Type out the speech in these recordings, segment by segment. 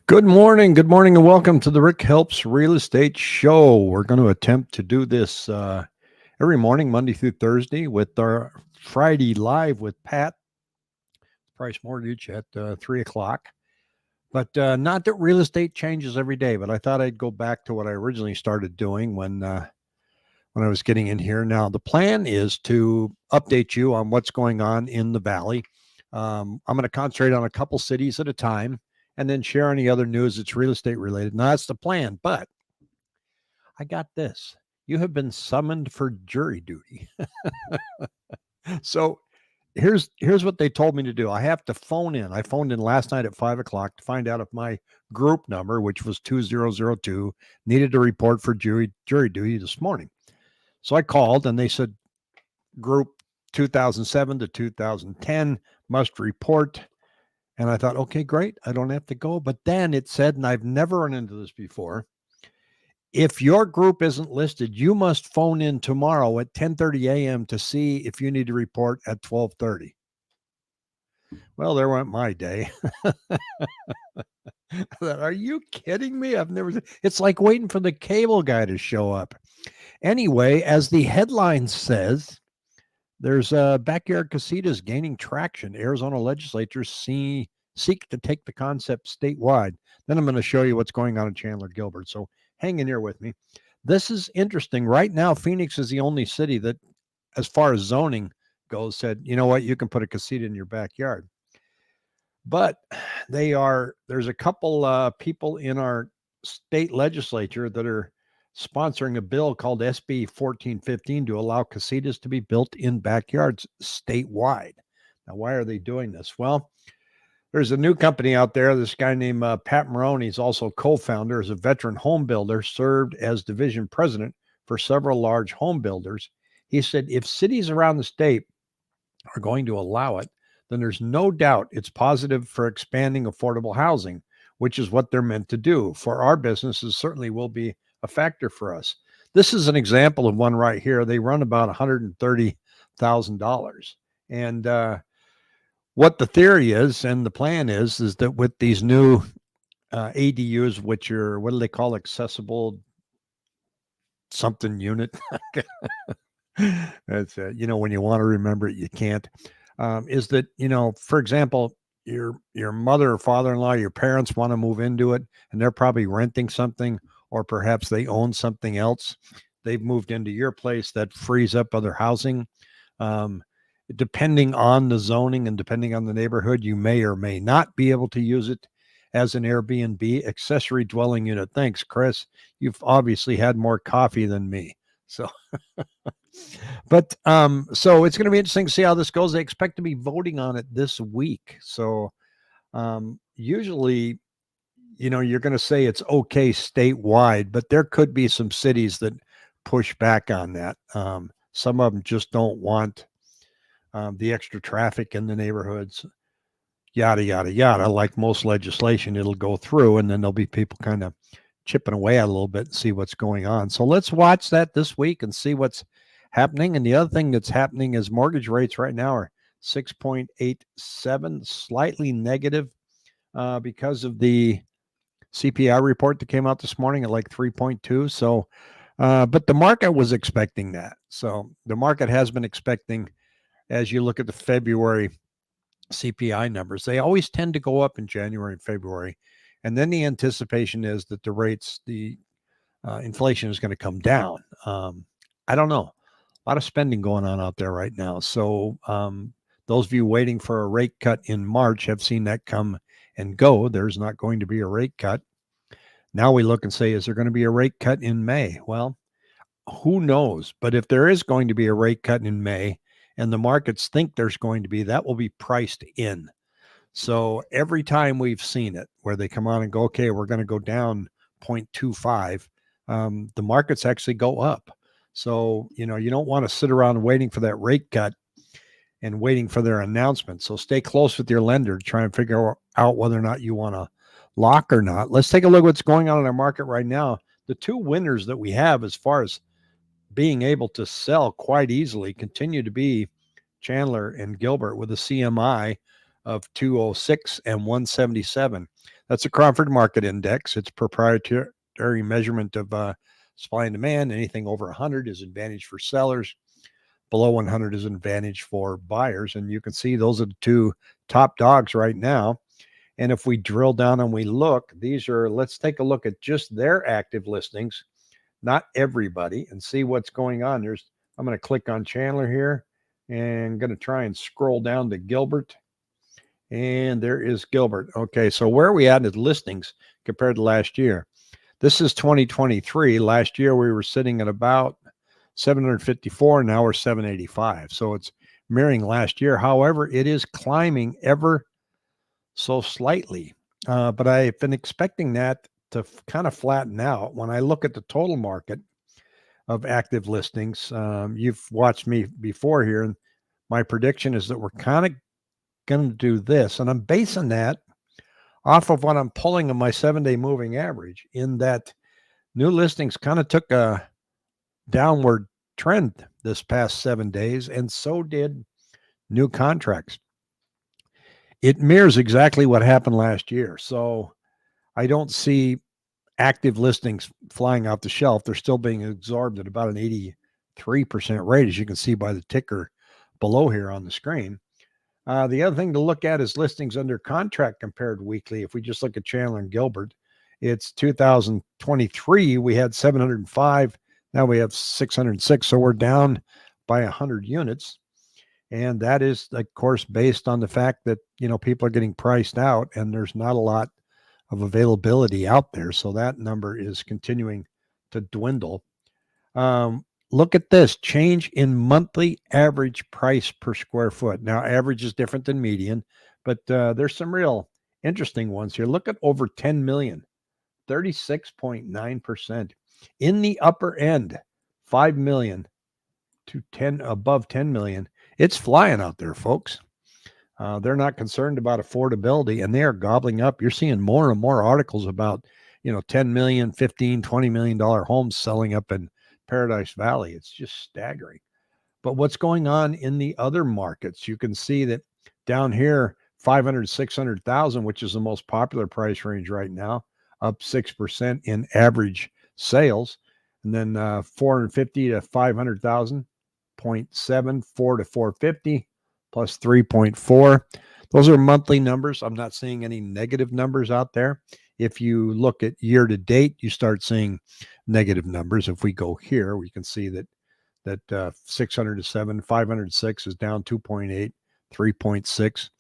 Good morning, and welcome to the Rick Helps Real Estate Show. We're going to attempt to do this every morning, Monday through Thursday, with our Friday live with Pat Price Mortgage at 3 o'clock. But not that real estate changes every day, but I thought I'd go back to what I originally started doing when I was getting in here. Now, the plan is to update you on what's going on in the Valley. I'm going to concentrate on a couple cities at a time and then share any other news that's real estate related. Now, that's the plan, but I got this. You have been summoned for jury duty. So here's what they told me to do. I have to phone in. I phoned in last night at 5 o'clock to find out if my group number, which was 2002, needed to report for jury duty this morning. So I called and they said group 2007 to 2010 must report. And I thought, okay, great. I don't have to go. But then it said, and I've never run into this before, if your group isn't listed, you must phone in tomorrow at 10:30 a.m. to see if you need to report at 12:30. Well, there went my day. Are you kidding me? It's like waiting for the cable guy to show up. Anyway, as the headline says, there's backyard casitas gaining traction. Arizona legislators seek to take the concept statewide. Then I'm going to show you what's going on in Chandler Gilbert. So hang in here with me. This is interesting. Right now, Phoenix is the only city that, as far as zoning goes, said, you know what, you can put a casita in your backyard. But there's a couple people in our state legislature that are sponsoring a bill called SB 1415 to allow casitas to be built in backyards statewide. Now, why are they doing this? Well, there's a new company out there. This guy named Pat McHone, he's also co-founder, is a veteran home builder, served as division president for several large home builders. He said if cities around the state are going to allow it, then there's no doubt it's positive for expanding affordable housing, which is what they're meant to do. For our businesses, certainly will be a factor for us. This is an example of one right here. They run about $130,000. And what the theory is and the plan is that with these new ADUs, which are, what do they call, accessible something unit? That's it. When you want to remember it, you can't. Is that, for example, your mother or father-in-law, your parents want to move into it and they're probably renting something, or perhaps they own something else. They've moved into your place. That frees up other housing. Depending on the zoning and depending on the neighborhood, you may or may not be able to use it as an Airbnb accessory dwelling unit. Thanks, Chris. You've obviously had more coffee than me. So but so it's going to be interesting to see how this goes. They expect to be voting on it this week. So usually, you're going to say it's okay statewide, but there could be some cities that push back on that. Some of them just don't want the extra traffic in the neighborhoods, yada, yada, yada. Like most legislation, it'll go through and then there'll be people kind of chipping away at it a little bit and see what's going on. So let's watch that this week and see what's happening. And the other thing that's happening is mortgage rates right now are 6.87, slightly negative because of the CPI report that came out this morning at like 3.2. So, but the market was expecting that. So the market has been expecting, as you look at the February CPI numbers, they always tend to go up in January and February. And then the anticipation is that the inflation is going to come down. I don't know. A lot of spending going on out there right now. So those of you waiting for a rate cut in March have seen that come and go. There's not going to be a rate cut. Now we look and say, is there going to be a rate cut in May? Well, who knows? But if there is going to be a rate cut in May and the markets think there's going to be, that will be priced in. So every time we've seen it where they come on and go, okay, we're going to go down 0.25, the markets actually go up. So, you don't want to sit around waiting for that rate cut and waiting for their announcement. So stay close with your lender to try and figure out whether or not you want to lock or not. Let's take a look at what's going on in our market right now. The two winners that we have as far as being able to sell quite easily continue to be Chandler and Gilbert with a CMI of 206 and 177. That's a Crawford Market Index. It's proprietary measurement of supply and demand. Anything over 100 is advantage for sellers. Below 100 is an advantage for buyers. And you can see those are the two top dogs right now. And if we drill down and we look, let's take a look at just their active listings, not everybody, and see what's going on. I'm going to click on Chandler here and going to try and scroll down to Gilbert. And there is Gilbert. Okay, so where are we at in listings compared to last year? This is 2023. Last year we were sitting at about 754. Now we're 785. So it's mirroring last year. However, it is climbing ever so slightly. But I've been expecting that to kind of flatten out. When I look at the total market of active listings, you've watched me before here, and my prediction is that we're kind of going to do this. And I'm basing that off of what I'm pulling on my 7-day moving average, in that new listings kind of took a downward trend this past 7 days, and so did new contracts. It mirrors exactly what happened last year. So I don't see active listings flying off the shelf. They're still being absorbed at about an 83% rate, as you can see by the ticker below here on the screen. The other thing to look at is listings under contract compared weekly. If we just look at Chandler and Gilbert, it's 2023. We had 705. Now we have 606. So we're down by 100 units. And that is, of course, based on the fact that, people are getting priced out and there's not a lot of availability out there. So that number is continuing to dwindle. Look at this change in monthly average price per square foot. Now, average is different than median, but there's some real interesting ones here. Look at over 10 million, 36.9%. In the upper end, 5 million to 10, above 10 million. It's flying out there, folks. They're not concerned about affordability, and they are gobbling up. You're seeing more and more articles about, 10 million, 15, $20 million homes selling up in Paradise Valley. It's just staggering. But what's going on in the other markets? You can see that down here, 500, 600,000, which is the most popular price range right now, up 6% in average sales. And then 450 to 500,000, 0.7, 4 to 450, plus 3.4. Those are monthly numbers. I'm not seeing any negative numbers out there. If you look at year to date, you start seeing negative numbers. If we go here, we can see that 600 to 7, 506 is down 2.8, 3.6.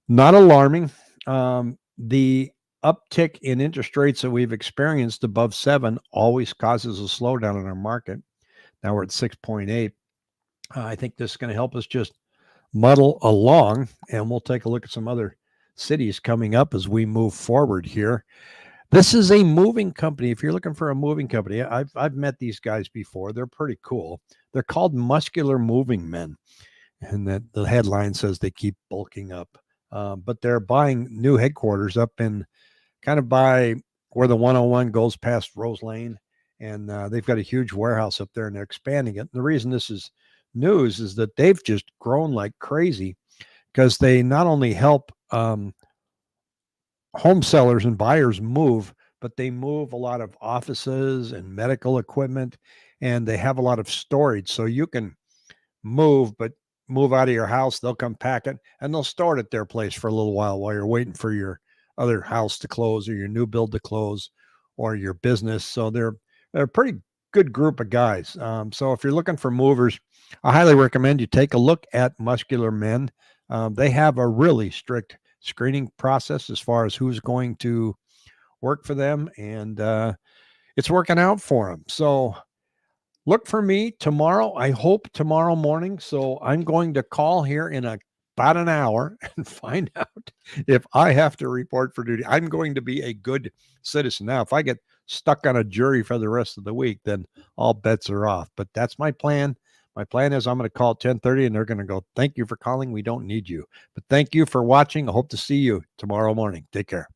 Not alarming. The uptick in interest rates that we've experienced above 7 always causes a slowdown in our market. Now we're at 6.8. I think this is going to help us just muddle along, and we'll take a look at some other cities coming up as we move forward here. This is a moving company. If you're looking for a moving company, I've met these guys before. They're pretty cool. They're called Muscular Moving Men, and that the headline says they keep bulking up. But they're buying new headquarters up in kind of by where the 101 goes past Rose Lane, and they've got a huge warehouse up there, and they're expanding it. And the reason this is news is that they've just grown like crazy, because they not only help home sellers and buyers move, but they move a lot of offices and medical equipment, and they have a lot of storage. So you can move, but move out of your house, they'll come pack it, and they'll store it at their place for a little while you're waiting for your other house to close or your new build to close or your business. So they're a pretty good group of guys. So if you're looking for movers, I highly recommend you take a look at Muscular Men. They have a really strict screening process as far as who's going to work for them, and it's working out for them. So look for me tomorrow. I hope tomorrow morning. So I'm going to call here in about an hour and find out if I have to report for duty. I'm going to be a good citizen. Now, if I get stuck on a jury for the rest of the week, then all bets are off. But that's my plan. My plan is I'm going to call at 10:30, and they're going to go, "Thank you for calling. We don't need you." But thank you for watching. I hope to see you tomorrow morning. Take care.